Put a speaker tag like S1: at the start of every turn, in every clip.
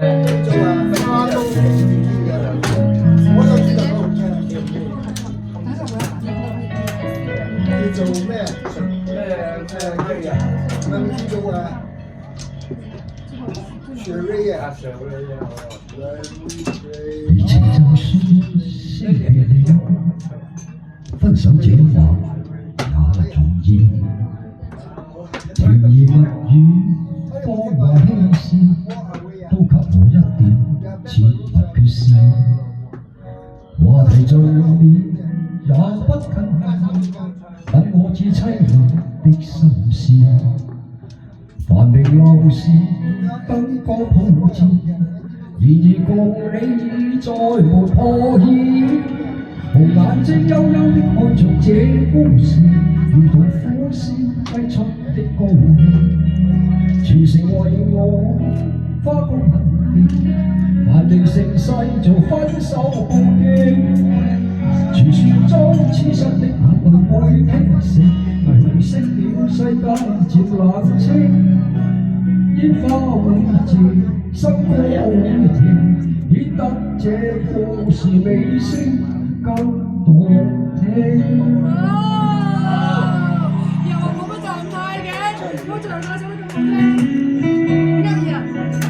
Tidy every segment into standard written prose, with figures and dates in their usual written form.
S1: 做花都唔知嘅，我就知道嗰個叫做咩雞啊？咩叫做雪瑞啊？
S2: 以前就是惜別離，分手這話也重要，甜言蜜語多話輕笑，都給我一點切勿缺少。話題盡了也不近，等我至凄涼的心事。繁榮鬧市燈光普照，然而共你已再無破曉。紅眼睛幽幽的看着這故事，如同苦笑揮出的高興，全城為我花光恨意，繁榮盛世做分手報警。傳說中痴心的眼淚會傾城，紅色了世界漸冷清，煙花會謝，心歌會停，顯得這故事尾聲更動聽。
S3: 又話冇乜狀態嘅，冇狀態做得咁好聽，呃人。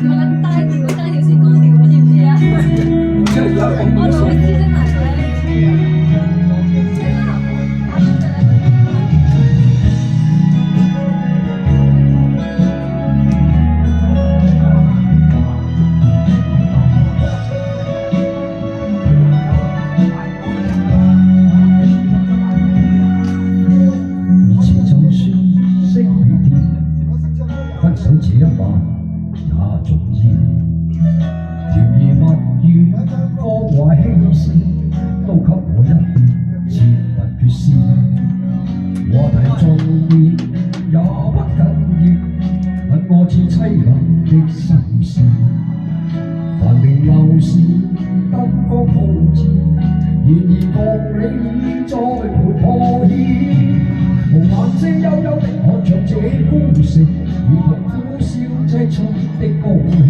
S3: 我諗低調先高調，知唔知啊？我老師真係嘅。
S2: 分手這一晚也重要，甜言蜜語芳華輕笑，都給我一點切勿缺少。話題重要也不緊要，問我至凄涼的心事。繁榮鬧市燈光普照，然而共你已再沒破曉。紅眼睛幽幽的看着這故事，如同苦笑擠出的高興，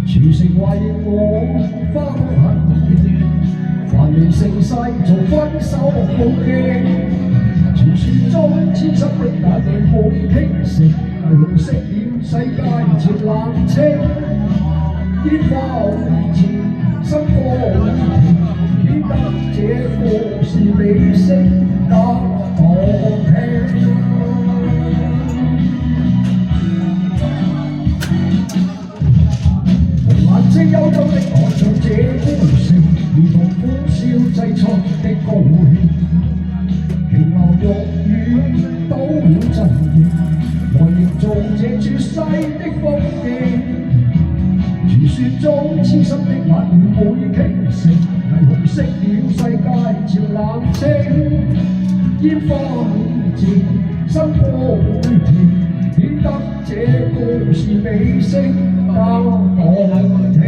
S2: 全城為我花開恨意，繁榮盛世做分手報警。傳說中痴心的眼淚會傾城，紅色了世界漸冷清，煙花會謝，心歌會停，顯得這故事尾聲更動聽。眼睛幽幽的看着這故事，如同苦笑擠出的高興，奇牛玉宇都了陣營，來營造這絕世的風景。傳說中痴心的眼淚會傾城，霓虹熄了世界漸冷清，煙花會謝，心歌會停，顯得這故事尾聲更動聽。